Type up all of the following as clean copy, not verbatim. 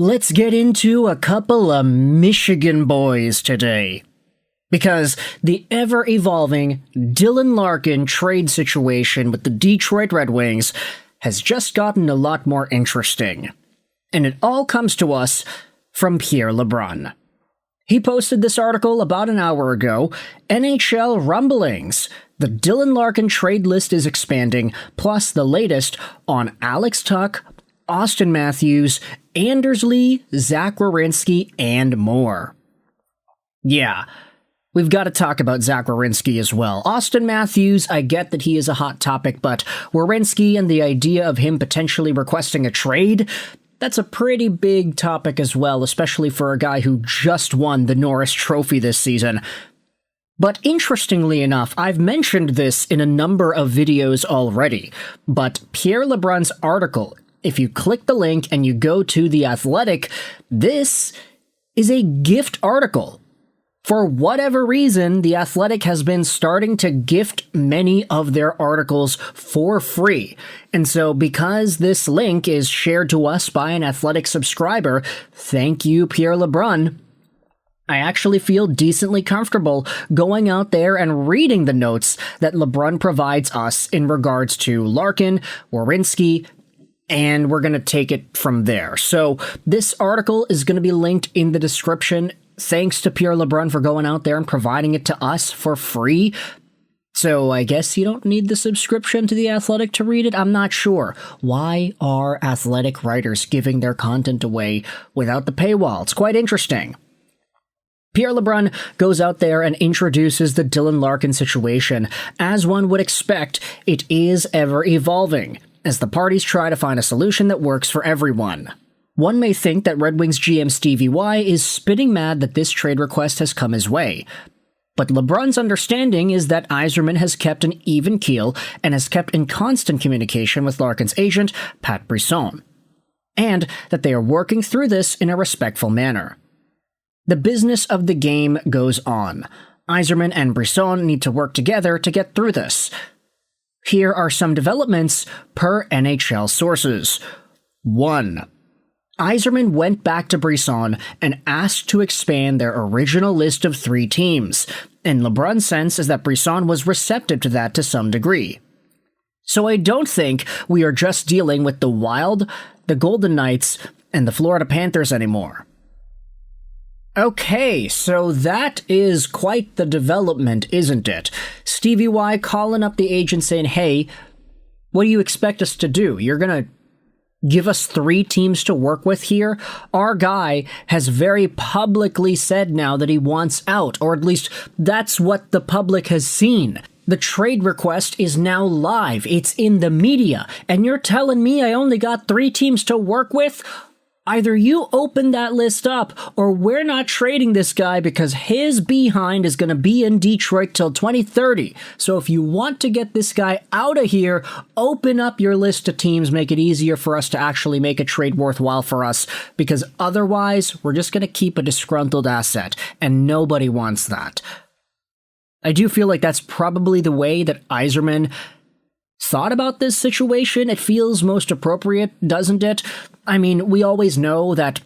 Let's get into a couple of Michigan boys today. Because the ever-evolving Dylan Larkin trade situation with the Detroit Red Wings has just gotten a lot more interesting. And it all comes to us from Pierre LeBrun. He posted this article about an hour ago, NHL Rumblings. The Dylan Larkin trade list is expanding, plus the latest on Alex Tuch, Austin Matthews, Anders Lee, Zach Werenski, and more. Yeah, we've got to talk about Zach Werenski as well. Austin Matthews, I get that he is a hot topic, but Werenski and the idea of him potentially requesting a trade, that's a pretty big topic as well, especially for a guy who just won the Norris Trophy this season. But interestingly enough, I've mentioned this in a number of videos already, but Pierre LeBrun's article, if you click the link and you go to The Athletic, this is a gift article. For whatever reason, The Athletic has been starting to gift many of their articles for free. And so because this link is shared to us by an Athletic subscriber, thank you, Pierre LeBrun, I actually feel decently comfortable going out there and reading the notes that LeBrun provides us in regards to Larkin, Werenski, and we're going to take it from there. So this article is going to be linked in the description. Thanks to Pierre LeBrun for going out there and providing it to us for free. So I guess you don't need the subscription to The Athletic to read it? I'm not sure. Why are Athletic writers giving their content away without the paywall? It's quite interesting. Pierre LeBrun goes out there and introduces the Dylan Larkin situation. As one would expect, it is ever evolving, as the parties try to find a solution that works for everyone. One may think that Red Wings GM Stevie Y is spitting mad that this trade request has come his way. But LeBrun's understanding is that Yzerman has kept an even keel and has kept in constant communication with Larkin's agent, Pat Brisson, and that they are working through this in a respectful manner. The business of the game goes on. Yzerman and Brisson need to work together to get through this. Here are some developments per NHL sources. 1. Yzerman went back to Brisson and asked to expand their original list of 3 teams, and LeBrun's sense is that Brisson was receptive to that to some degree. So I don't think we are just dealing with the Wild, the Golden Knights, and the Florida Panthers anymore. Okay, so that is quite the development, isn't it? Stevie Y calling up the agent saying, hey, what do you expect us to do? You're gonna give us 3 teams to work with here? Our guy has very publicly said now that he wants out, or at least that's what the public has seen. The trade request is now live. It's in the media. And you're telling me I only got 3 teams to work with? Either you open that list up, or we're not trading this guy because his behind is going to be in Detroit till 2030. So if you want to get this guy out of here, open up your list of teams, make it easier for us to actually make a trade worthwhile for us, because otherwise we're just going to keep a disgruntled asset, and nobody wants that. I do feel like that's probably the way that Yzerman thought about this situation. It feels most appropriate, doesn't it? I mean, we always know that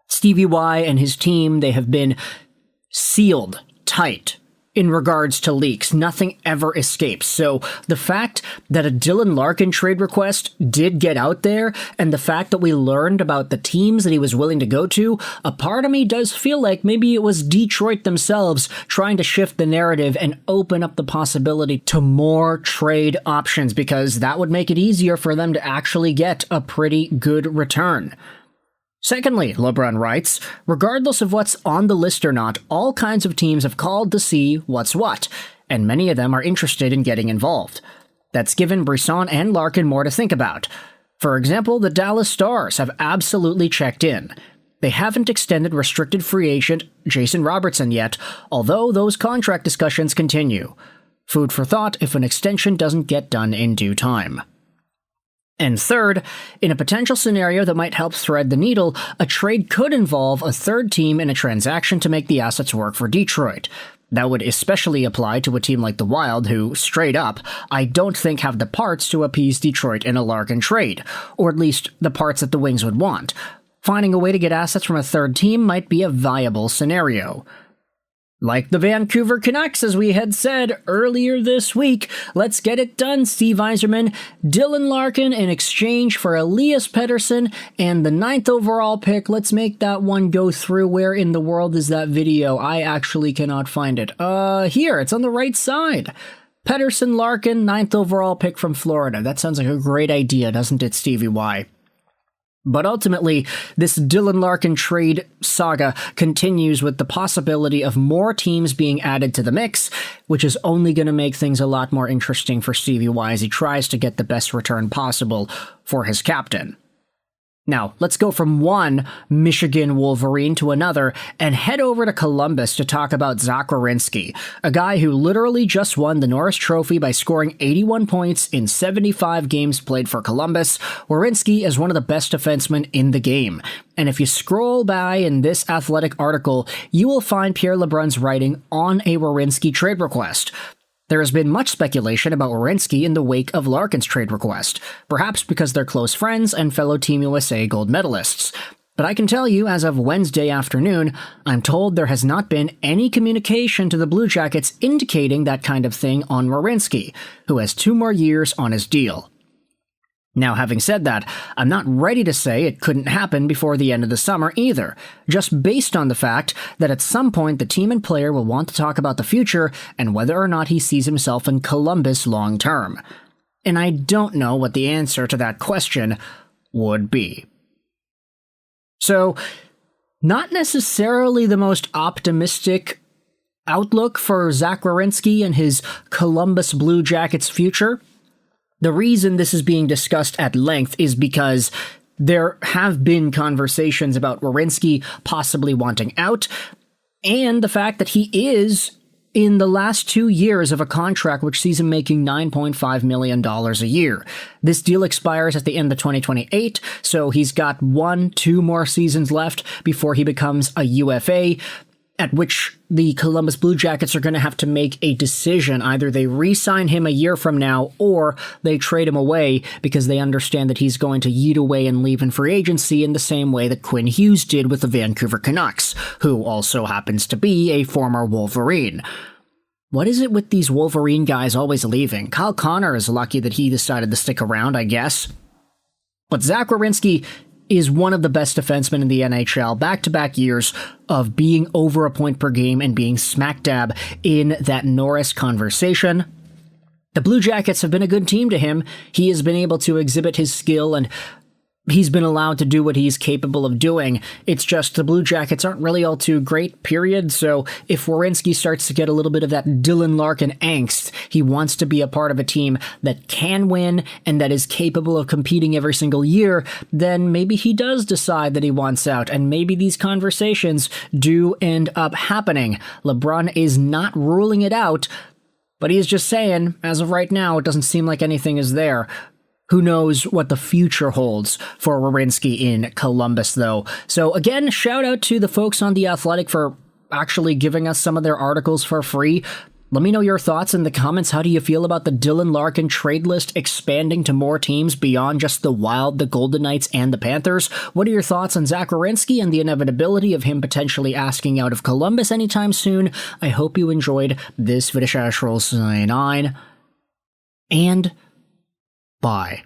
Stevie Y and his team, they have been sealed tight in regards to leaks. Nothing ever escapes. So the fact that a Dylan Larkin trade request did get out there, and the fact that we learned about the teams that he was willing to go to, a part of me does feel like maybe it was Detroit themselves trying to shift the narrative and open up the possibility to more trade options, because that would make it easier for them to actually get a pretty good return. Secondly, LeBrun writes, regardless of what's on the list or not, all kinds of teams have called to see what's what, and many of them are interested in getting involved. That's given Brisson and Larkin more to think about. For example, the Dallas Stars have absolutely checked in. They haven't extended restricted free agent Jason Robertson yet, although those contract discussions continue. Food for thought if an extension doesn't get done in due time. And third, in a potential scenario that might help thread the needle, a trade could involve a third team in a transaction to make the assets work for Detroit. That would especially apply to a team like the Wild, who, straight up, I don't think have the parts to appease Detroit in a Larkin trade, or at least the parts that the Wings would want. finding a way to get assets from a third team might be a viable scenario. Like the Vancouver Canucks, as we had said earlier this week, let's get it done, Steve Yzerman. Dylan Larkin in exchange for Elias Pettersson and the 9th overall pick. Let's make that one go through. Where in the world is that video? I actually cannot find it. Here, it's on the right side. Pettersson, Larkin, 9th overall pick from Florida. That sounds like a great idea, doesn't it, Stevie Y? But ultimately, this Dylan Larkin trade saga continues with the possibility of more teams being added to the mix, which is only going to make things a lot more interesting for Stevie Y as he tries to get the best return possible for his captain. Now, let's go from one Michigan Wolverine to another and head over to Columbus to talk about Zach Werenski, a guy who literally just won the Norris Trophy by scoring 81 points in 75 games played for Columbus. Werenski is one of the best defensemen in the game. And if you scroll by in this Athletic article, you will find Pierre LeBrun's writing on a Werenski trade request. There has been much speculation about Werenski in the wake of Larkin's trade request, perhaps because they're close friends and fellow Team USA gold medalists. But I can tell you, as of Wednesday afternoon, I'm told there has not been any communication to the Blue Jackets indicating that kind of thing on Werenski, who has 2 more years on his deal. Now, having said that, I'm not ready to say it couldn't happen before the end of the summer either, just based on the fact that at some point the team and player will want to talk about the future and whether or not he sees himself in Columbus long term. And I don't know what the answer to that question would be. So, not necessarily the most optimistic outlook for Zach Werenski and his Columbus Blue Jackets future. The reason this is being discussed at length is because there have been conversations about Werenski possibly wanting out, and the fact that he is in the last 2 years of a contract which sees him making $9.5 million a year. This deal expires at the end of 2028, so he's got 1-2 more seasons left before he becomes a UFA, at which the Columbus Blue Jackets are going to have to make a decision. Either they re-sign him a year from now, or they trade him away because they understand that he's going to yeet away and leave in free agency in the same way that Quinn Hughes did with the Vancouver Canucks, who also happens to be a former Wolverine. What is it with these Wolverine guys always leaving? Kyle Connor is lucky that he decided to stick around, I guess. But Zach Werenski is one of the best defensemen in the NHL, back-to-back years of being over a point per game and being smack dab in that Norris conversation. The Blue Jackets have been a good team to him. He has been able to exhibit his skill and he's been allowed to do what he's capable of doing. It's just the Blue Jackets aren't really all too great, period. So if Werenski starts to get a little bit of that Dylan Larkin angst, he wants to be a part of a team that can win and that is capable of competing every single year, then maybe he does decide that he wants out, and maybe these conversations do end up happening. LeBrun is not ruling it out, but he's just saying, as of right now, it doesn't seem like anything is there. Who knows what the future holds for Werenski in Columbus, though. So again, shout out to the folks on The Athletic for actually giving us some of their articles for free. Let me know your thoughts in the comments. How do you feel about the Dylan Larkin trade list expanding to more teams beyond just the Wild, the Golden Knights, and the Panthers? What are your thoughts on Zach Werenski and the inevitability of him potentially asking out of Columbus anytime soon? I hope you enjoyed this video. And bye.